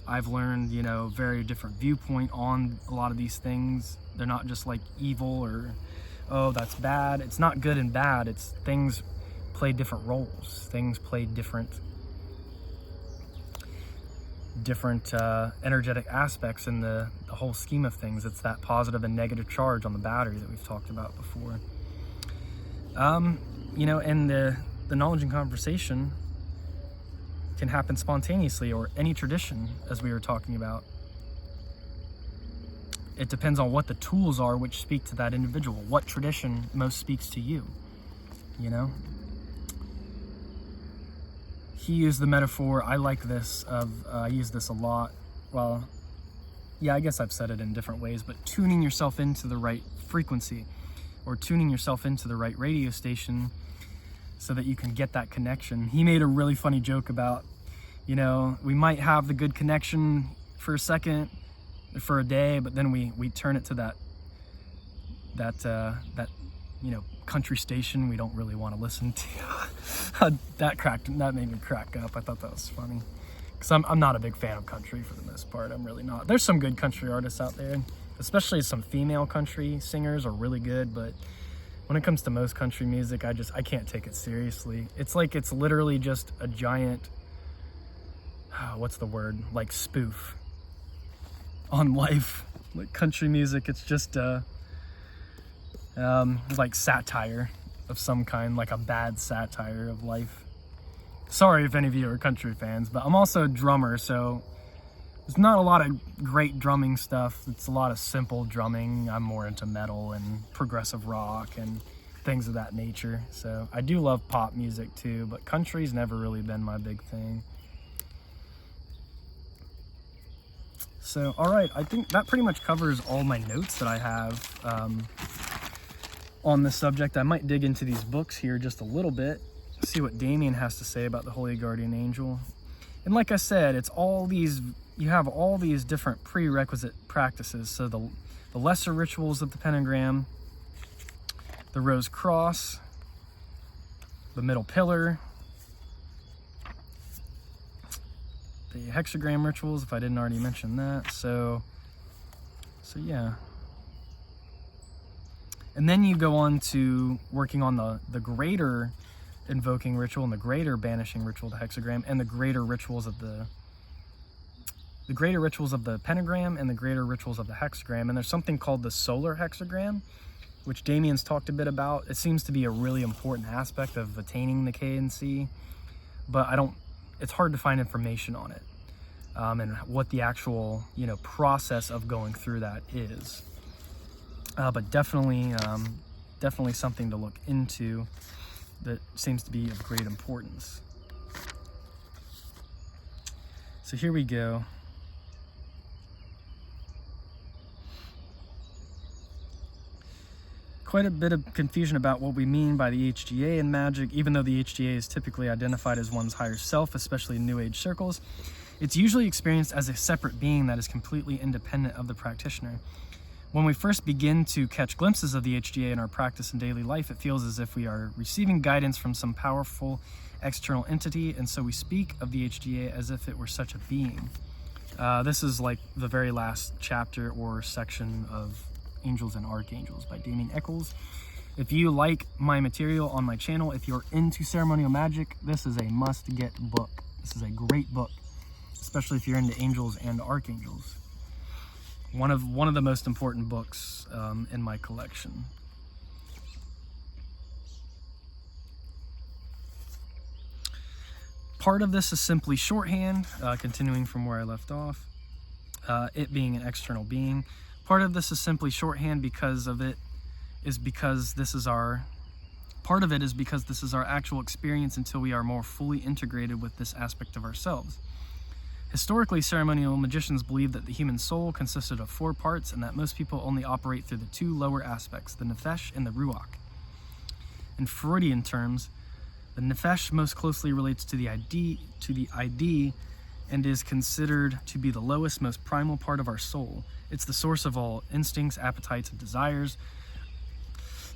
I've learned, you know, very different viewpoint on a lot of these things. They're not just like evil or, oh, that's bad. It's not good and bad. It's things play different roles. Things play different energetic aspects in the whole scheme of things. It's that positive and negative charge on the battery that we've talked about before. You know, and the knowledge and conversation can happen spontaneously, or any tradition, as we were talking about. It depends on what the tools are which speak to that individual. What tradition most speaks to you, you know? He used the metaphor, I like this, I use this a lot. Well, yeah, I guess I've said it in different ways, but tuning yourself into the right frequency, or tuning yourself into the right radio station so that you can get that connection. He made a really funny joke about, you know, we might have the good connection for a second, for a day, but then we turn it to that you know, country station we don't really want to listen to. That made me crack up. I thought that was funny, because I'm not a big fan of country for the most part. I'm really not. There's some good country artists out there, especially some female country singers are really good, but when it comes to most country music, I can't take it seriously. It's like, it's literally just a giant, what's the word, like spoof on life. Like country music, it's just like satire of some kind, like a bad satire of life. Sorry if any of you are country fans, but I'm also a drummer, so there's not a lot of great drumming stuff. It's a lot of simple drumming. I'm more into metal and progressive rock and things of that nature. So I do love pop music too, but country's never really been my big thing. So, all right, I think that pretty much covers all my notes that I have on this subject. I might dig into these books here just a little bit, see what Damien has to say about the Holy Guardian Angel. And like I said, it's all these, you have all these different prerequisite practices. So the lesser rituals of the pentagram, the rose cross, the middle pillar, the hexagram rituals, if I didn't already mention that. So yeah. And then you go on to working on the greater invoking ritual and the greater banishing ritual, the hexagram, and the greater rituals of the pentagram and the greater rituals of the hexagram. And there's something called the solar hexagram, which Damien's talked a bit about. It seems to be a really important aspect of attaining the KNC, but it's hard to find information on it, and what the actual, process of going through that is. But definitely something to look into that seems to be of great importance. So here we go. Quite a bit of confusion about what we mean by the HGA in magic. Even though the HGA is typically identified as one's higher self, especially in New Age circles, it's usually experienced as a separate being that is completely independent of the practitioner. When we first begin to catch glimpses of the HGA in our practice and daily life, it feels as if we are receiving guidance from some powerful external entity, and so we speak of the HGA as if it were such a being. This is like the very last chapter or section of Angels and Archangels by Damien Eccles. If you like my material on my channel, if you're into ceremonial magic, this is a must-get book. This is a great book, especially if you're into angels and archangels. One of the most important books in my collection. Part of this is simply shorthand, continuing from where I left off, it being an external being. Part of this is simply shorthand because this is our actual experience until we are more fully integrated with this aspect of ourselves. Historically, ceremonial magicians believed that the human soul consisted of 4 parts and that most people only operate through the 2 lower aspects, the nefesh and the ruach. In Freudian terms, the nefesh most closely relates to the ID and is considered to be the lowest, most primal part of our soul. It's the source of all instincts, appetites, and desires.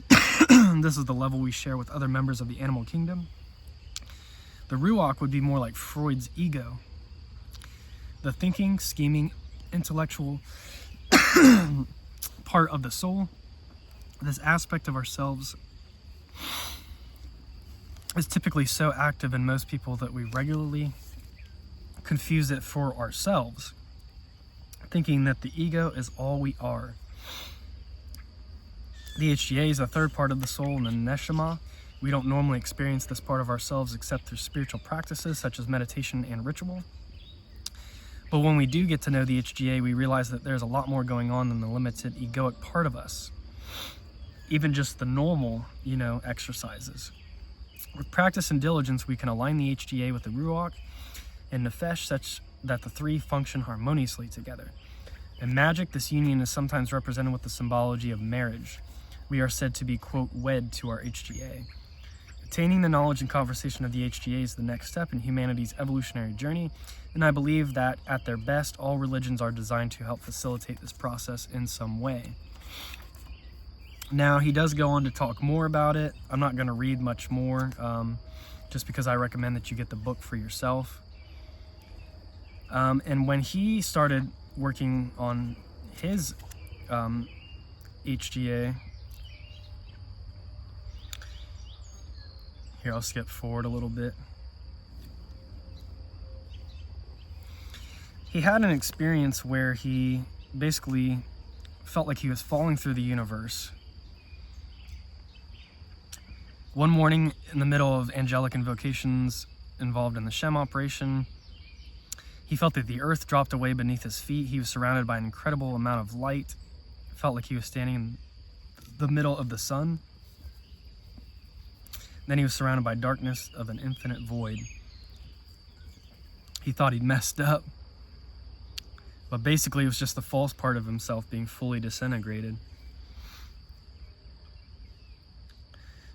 This is the level we share with other members of the animal kingdom. The ruach would be more like Freud's ego. The thinking, scheming, intellectual part of the soul. This aspect of ourselves is typically so active in most people that we regularly confuse it for ourselves, thinking that the ego is all we are. The HGA is a third part of the soul in the neshama. We don't normally experience this part of ourselves except through spiritual practices such as meditation and ritual. But when we do get to know the HGA, we realize that there's a lot more going on than the limited egoic part of us. Even just the normal, exercises. With practice and diligence, we can align the HGA with the ruach and nefesh such that the 3 function harmoniously together. In magic, this union is sometimes represented with the symbology of marriage. We are said to be, quote, wed to our HGA. Attaining the knowledge and conversation of the HGA is the next step in humanity's evolutionary journey, and I believe that, at their best, all religions are designed to help facilitate this process in some way. Now, he does go on to talk more about it. I'm not going to read much more, just because I recommend that you get the book for yourself. And when he started working on his HGA, here, I'll skip forward a little bit. He had an experience where he basically felt like he was falling through the universe. One morning, in the middle of angelic invocations involved in the Shem operation, he felt that the earth dropped away beneath his feet. He was surrounded by an incredible amount of light. It felt like he was standing in the middle of the sun. Then he was surrounded by darkness of an infinite void. He thought he'd messed up. But basically, it was just the false part of himself being fully disintegrated.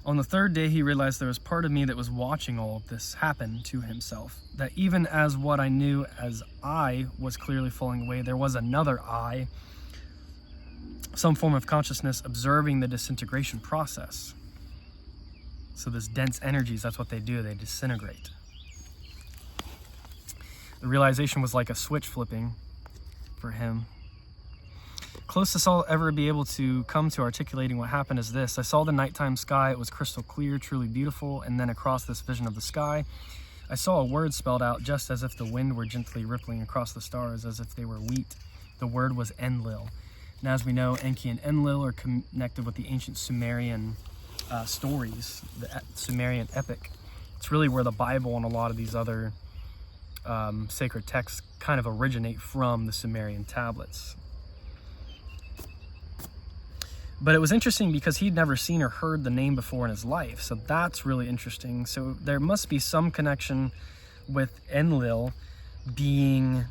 On the 3rd day, he realized there was part of me that was watching all of this happen to himself. That even as what I knew as I was clearly falling away, there was another I, some form of consciousness observing the disintegration process. So this dense energies, that's what they do, they disintegrate. The realization was like a switch flipping for him. Closest I'll ever be able to come to articulating what happened is this. I saw the nighttime sky. It was crystal clear, truly beautiful. And then across this vision of the sky, I saw a word spelled out just as if the wind were gently rippling across the stars, as if they were wheat. The word was Enlil. And as we know, Enki and Enlil are connected with the ancient Sumerian stories, the Sumerian epic. It's really where the Bible and a lot of these other sacred texts kind of originate from, the Sumerian tablets. But it was interesting because he'd never seen or heard the name before in his life, so that's really interesting. So there must be some connection with Enlil being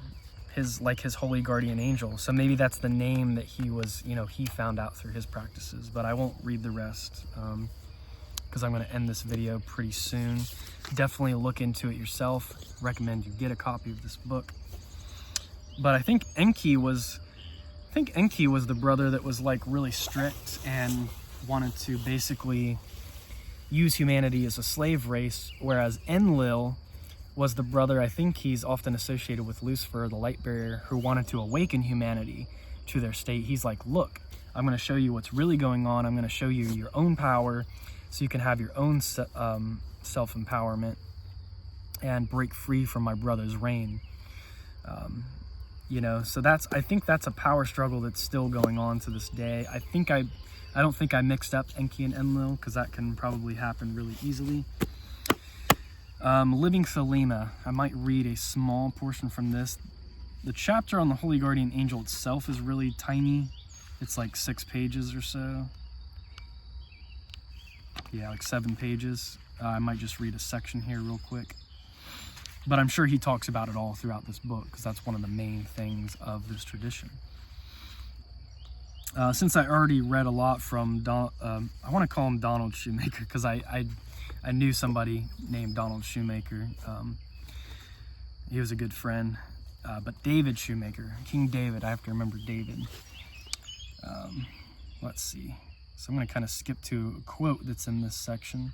his holy guardian angel. So maybe that's the name that he was, he found out through his practices. But I won't read the rest because I'm going to end this video pretty soon. Definitely look into it yourself. Recommend you get a copy of this book. But I think Enki was the brother that was like really strict and wanted to basically use humanity as a slave race, whereas Enlil was the brother, I think he's often associated with Lucifer, the light bearer, who wanted to awaken humanity to their state. He's like, look, I'm going to show you what's really going on. I'm going to show you your own power so you can have your own self-empowerment and break free from my brother's reign. So I think that's a power struggle that's still going on to this day. I don't think I mixed up Enki and Enlil, because that can probably happen really easily. Living Thelema, I might read a small portion from this. The chapter on the Holy Guardian Angel itself is really tiny. It's like 6 pages or so. Yeah, like 7 pages. I might just read a section here real quick. But I'm sure he talks about it all throughout this book, because that's one of the main things of this tradition. Since I already read a lot from, I want to call him Donald Shoemaker, because I knew somebody named Donald Shoemaker. He was a good friend. But David Shoemaker, King David, I have to remember David. Let's see. So I'm going to kind of skip to a quote that's in this section.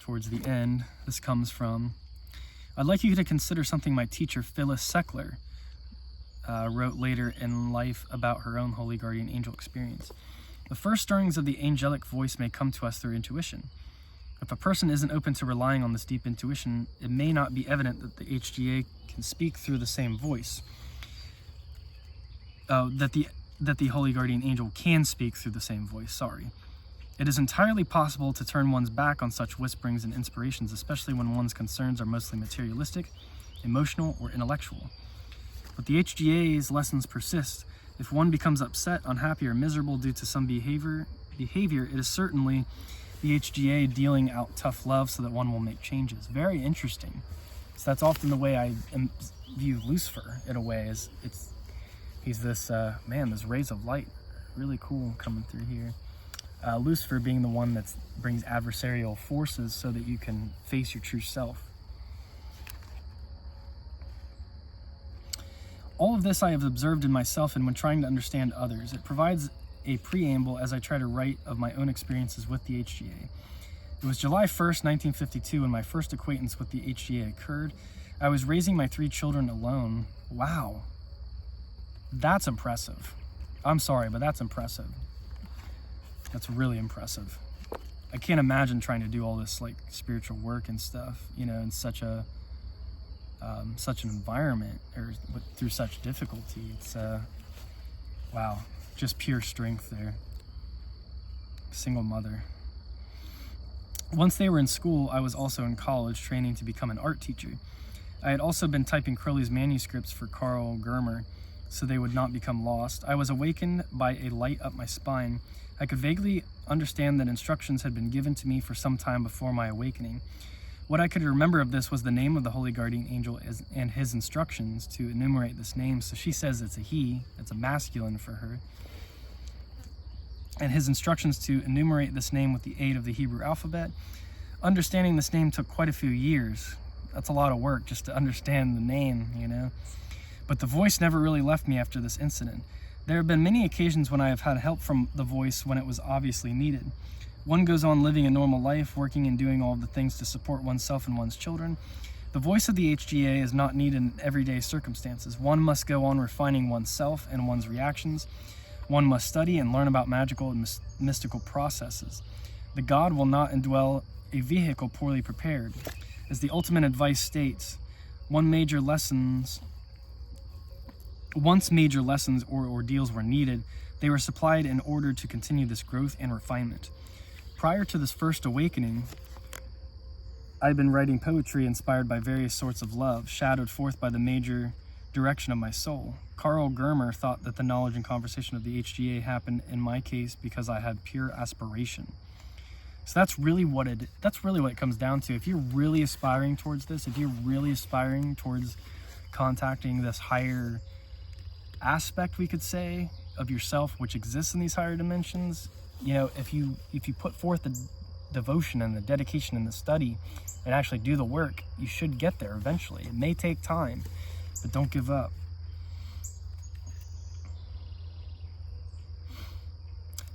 Towards the end, this comes from, I'd like you to consider something my teacher Phyllis Seckler wrote later in life about her own holy guardian angel experience. The first stirrings of the angelic voice may come to us through intuition. If a person isn't open to relying on this deep intuition, it may not be evident that the HGA can speak through the same voice. That the holy guardian angel can speak through the same voice, sorry. It is entirely possible to turn one's back on such whisperings and inspirations, especially when one's concerns are mostly materialistic, emotional, or intellectual. But the HGA's lessons persist. If one becomes upset, unhappy, or miserable due to some behavior, it is certainly the HGA dealing out tough love so that one will make changes. Very interesting. So that's often the way I view Lucifer, in a way, is he's this, this rays of light, really cool coming through here. Lucifer being the one that brings adversarial forces so that you can face your true self. All of this I have observed in myself and when trying to understand others. It provides a preamble as I try to write of my own experiences with the HGA. It was July 1st, 1952 when my first acquaintance with the HGA occurred. I was raising my 3 children alone. Wow. That's impressive. I'm sorry, but that's impressive. That's really impressive. I can't imagine trying to do all this like spiritual work and stuff, in such an environment or through such difficulty. It's wow, just pure strength there. Single mother. Once they were in school, I was also in college training to become an art teacher. I had also been typing Crowley's manuscripts for Carl Germer so they would not become lost. I was awakened by a light up my spine. I could vaguely understand that instructions had been given to me for some time before my awakening. What I could remember of this was the name of the Holy Guardian Angel and his instructions to enumerate this name. So she says it's a he, it's a masculine for her. And his instructions to enumerate this name with the aid of the Hebrew alphabet. Understanding this name took quite a few years. That's a lot of work just to understand the name, But the voice never really left me after this incident. There have been many occasions when I have had help from the voice when it was obviously needed. One goes on living a normal life, working and doing all of the things to support oneself and one's children. The voice of the HGA is not needed in everyday circumstances. One must go on refining oneself and one's reactions. One must study and learn about magical and mystical processes. The God will not indwell a vehicle poorly prepared. As the ultimate advice states, one major lesson Once major lessons or ordeals were needed, they were supplied in order to continue this growth and refinement. Prior to this first awakening, I'd been writing poetry inspired by various sorts of love, shadowed forth by the major direction of my soul. Karl Germer thought that the knowledge and conversation of the HGA happened in my case because I had pure aspiration. So that's really what it comes down to. If you're really aspiring towards this, if you're really aspiring towards contacting this higher aspect, we could say, of yourself, which exists in these higher dimensions, you know, if you put forth the devotion and the dedication and the study and actually do the work, you should get there eventually. It may take time, but don't give up.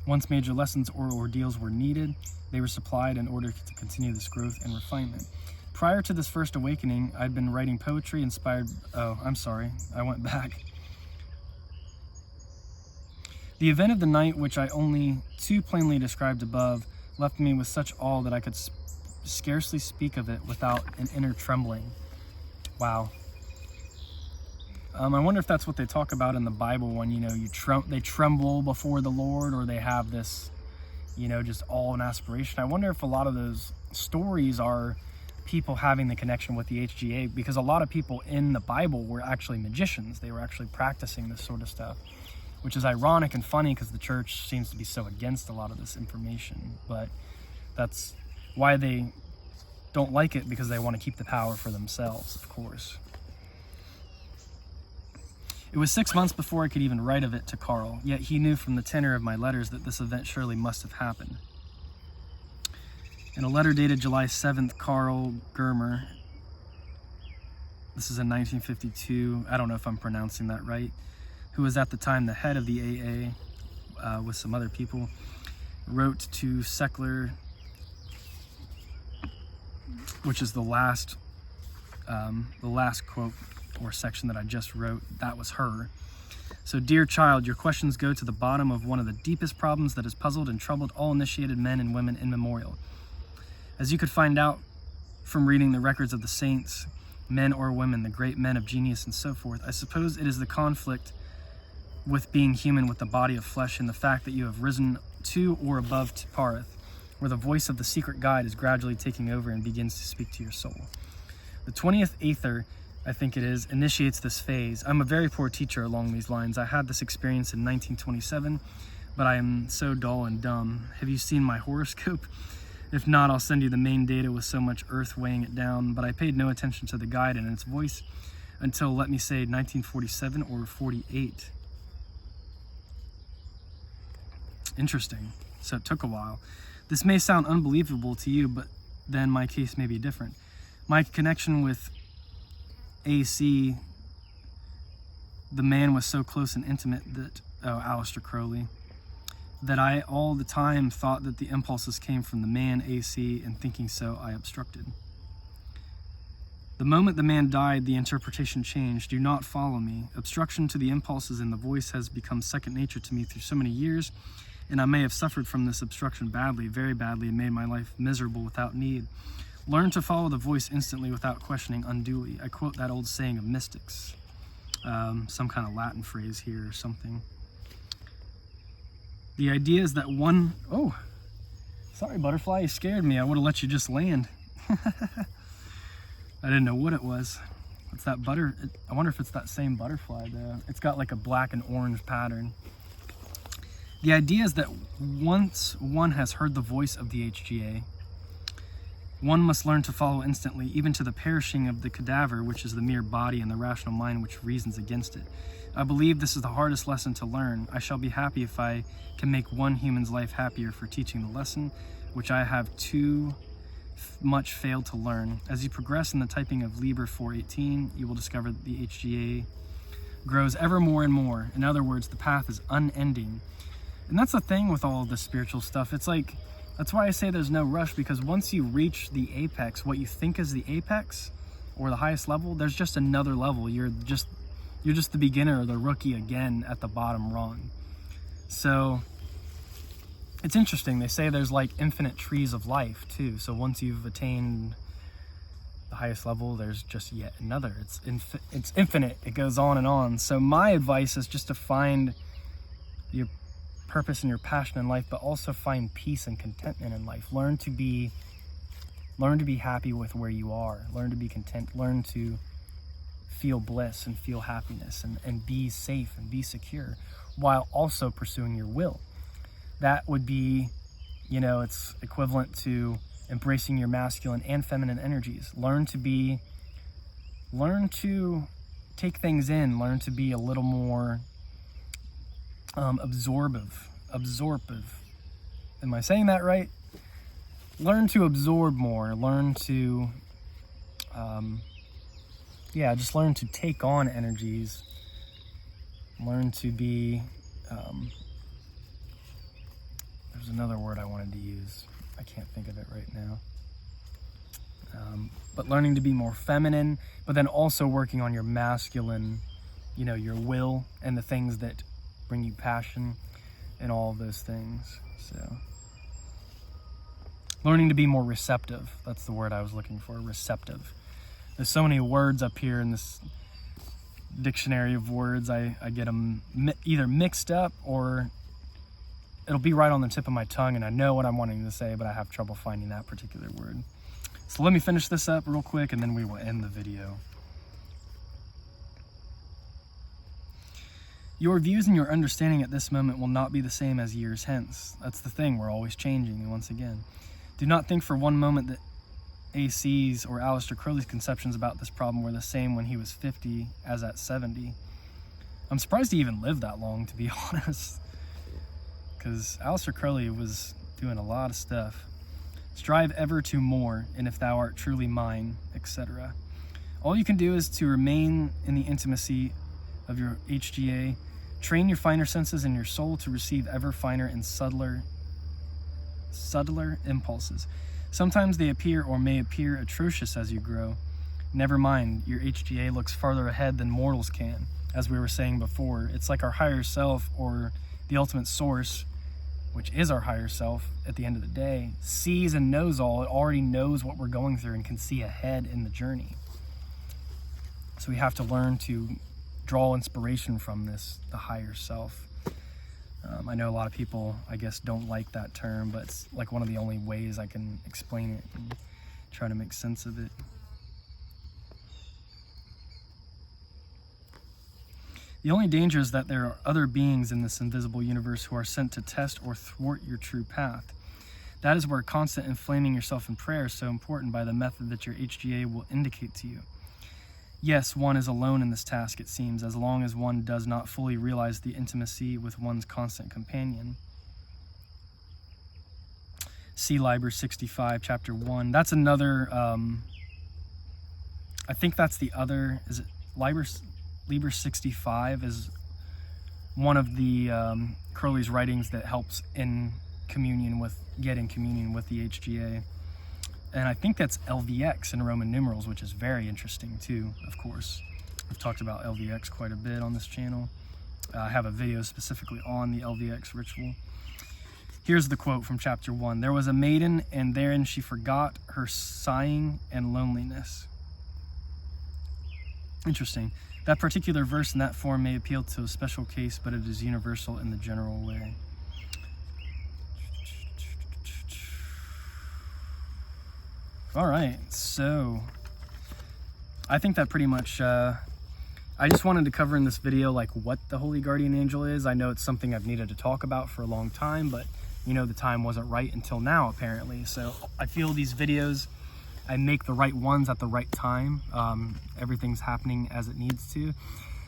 Once major lessons or ordeals were needed, they were supplied in order to continue this growth and refinement. Prior to this first awakening, I'd been writing poetry inspired... Oh, I'm sorry. I went back. The event of the night, which I only too plainly described above, left me with such awe that I could scarcely speak of it without an inner trembling. Wow. I wonder if that's what they talk about in the Bible when, you know, they tremble before the Lord, or they have this, you know, just awe and aspiration. I wonder if a lot of those stories are people having the connection with the HGA, because a lot of people in the Bible were actually magicians. They were actually practicing this sort of stuff, which is ironic and funny because the church seems to be so against a lot of this information. But that's why they don't like it, because they want to keep the power for themselves, of course. It was 6 months before I could even write of it to Karl, yet he knew from the tenor of my letters that this event surely must have happened. In a letter dated July 7th, Karl Germer, this is in 1952, I don't know if I'm pronouncing that right, who was at the time the head of the AA with some other people, wrote to Seckler, which is the last quote or section that I just wrote. That was her. So, dear child, your questions go to the bottom of one of the deepest problems that has puzzled and troubled all initiated men and women immemorial. As you could find out from reading the records of the saints, men or women, the great men of genius and so forth, I suppose it is the conflict with being human with the body of flesh and the fact that you have risen to or above Parith, where the voice of the secret guide is gradually taking over and begins to speak to your soul. The 20th Aether, I think it is, initiates this phase. I'm a very poor teacher along these lines. I had this experience in 1927, but I am so dull and dumb. Have you seen my horoscope? If not, I'll send you the main data with so much earth weighing it down, but I paid no attention to the guide and its voice until, let me say, 1947 or 48. Interesting. So it took a while. This may sound unbelievable to you, but then my case may be different. My connection with AC, the man was so close and intimate that, Aleister Crowley, that I all the time thought that the impulses came from the man AC, and thinking so, I obstructed. The moment the man died, the interpretation changed. Do not follow me. Obstruction to the impulses in the voice has become second nature to me through so many years, and I may have suffered from this obstruction badly, very badly, and made my life miserable without need. Learn to follow the voice instantly without questioning unduly. I quote that old saying of mystics. Some kind of Latin phrase here or something. The idea is that one... Oh, sorry, butterfly, you scared me. I would have let you just land. I didn't know what it was. It's that I wonder if it's that same butterfly there. It's got like a black and orange pattern. The idea is that once one has heard the voice of the HGA, one must learn to follow instantly, even to the perishing of the cadaver, which is the mere body, and the rational mind which reasons against it. I believe this is the hardest lesson to learn. I shall be happy if I can make one human's life happier for teaching the lesson, which I have too much failed to learn. As you progress in the typing of Liber 418, you will discover that the HGA grows ever more and more. In other words, the path is unending. And that's the thing with all of this spiritual stuff. It's like, that's why I say there's no rush, because once you reach the apex, what you think is the apex or the highest level, there's just another level. You're just the beginner or the rookie again at the bottom rung. So it's interesting. They say there's like infinite trees of life too. So once you've attained the highest level, there's just yet another. It's infinite. It goes on and on. So my advice is just to find your purpose and your passion in life, but also find peace and contentment in life. Learn to be happy with where you are. Learn to be content. Learn to feel bliss and feel happiness and be safe and be secure while also pursuing your will. That would be, it's equivalent to embracing your masculine and feminine energies. Learn to take things in, learn to be a little more absorptive. Am I saying that right? Learn to absorb more, learn to, just learn to take on energies, learn to be, there's another word I wanted to use. I can't think of it right now. But learning to be more feminine, but then also working on your masculine, your will and the things that bring you passion and all of those things. So learning to be more receptive. That's the word I was looking for, receptive. There's so many words up here in this dictionary of words. I get them either mixed up or it'll be right on the tip of my tongue and I know what I'm wanting to say, but I have trouble finding that particular word. So let me finish this up real quick and then we will end the video. Your views and your understanding at this moment will not be the same as years hence. That's the thing, we're always changing once again. Do not think for one moment that AC's or Aleister Crowley's conceptions about this problem were the same when he was 50 as at 70. I'm surprised he even lived that long, to be honest, because Aleister Crowley was doing a lot of stuff. Strive ever to more, and if thou art truly mine, etc. All you can do is to remain in the intimacy of your HGA, train your finer senses and your soul to receive ever finer and subtler impulses. Sometimes they appear or may appear atrocious as you grow. Never mind, your HGA looks farther ahead than mortals can, as we were saying before. It's like our higher self, or the ultimate source, which is our higher self at the end of the day, sees and knows all. It already knows what we're going through and can see ahead in the journey. So we have to learn to draw inspiration from this, the higher self. I know a lot of people, I guess, don't like that term, but it's like one of the only ways I can explain it and try to make sense of it. The only danger is that there are other beings in this invisible universe who are sent to test or thwart your true path. That is where constant inflaming yourself in prayer is so important, by the method that your HGA will indicate to you. Yes, one is alone in this task, it seems, as long as one does not fully realize the intimacy with one's constant companion. See Liber 65, chapter 1. That's another, I think that's the other, is it Liber 65 is one of the Crowley's writings that helps get in communion with the HGA. And I think that's LVX in Roman numerals, which is very interesting too, of course. I've talked about LVX quite a bit on this channel. I have a video specifically on the LVX ritual. Here's the quote from chapter 1. There was a maiden, and therein she forgot her sighing and loneliness. Interesting. That particular verse in that form may appeal to a special case, but it is universal in the general way. All right, so I think that pretty much, I just wanted to cover in this video like what the Holy Guardian Angel is. I know it's something I've needed to talk about for a long time, but the time wasn't right until now, apparently. So I feel these videos, I make the right ones at the right time. Everything's happening as it needs to.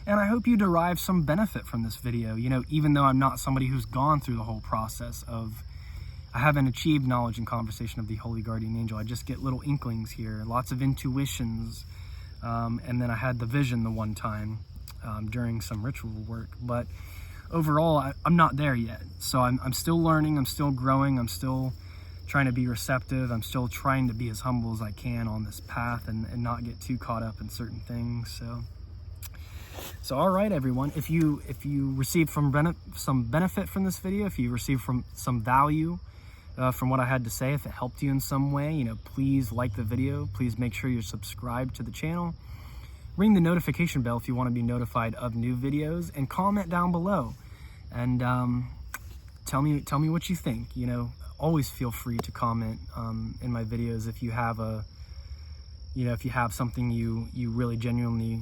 And I hope you derive some benefit from this video, even though I'm not somebody who's gone through the whole process of, I haven't achieved knowledge and conversation of the Holy Guardian Angel. I just get little inklings here, lots of intuitions. And then I had the vision the one time during some ritual work. But overall, I'm not there yet. So I'm still learning, I'm still growing, I'm still trying to be receptive. I'm still trying to be as humble as I can on this path and not get too caught up in certain things. So all right, everyone, if you received some benefit from this video, if you received some value from what I had to say. If it helped you in some way, you know, please like the video. Please make sure you're subscribed to the channel. Ring the notification bell if you want to be notified of new videos, and comment down below. And tell me what you think. You know, always feel free to comment in my videos if you have if you have something you really genuinely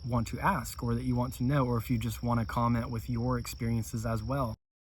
want to ask, or that you want to know, or if you just want to comment with your experiences as well.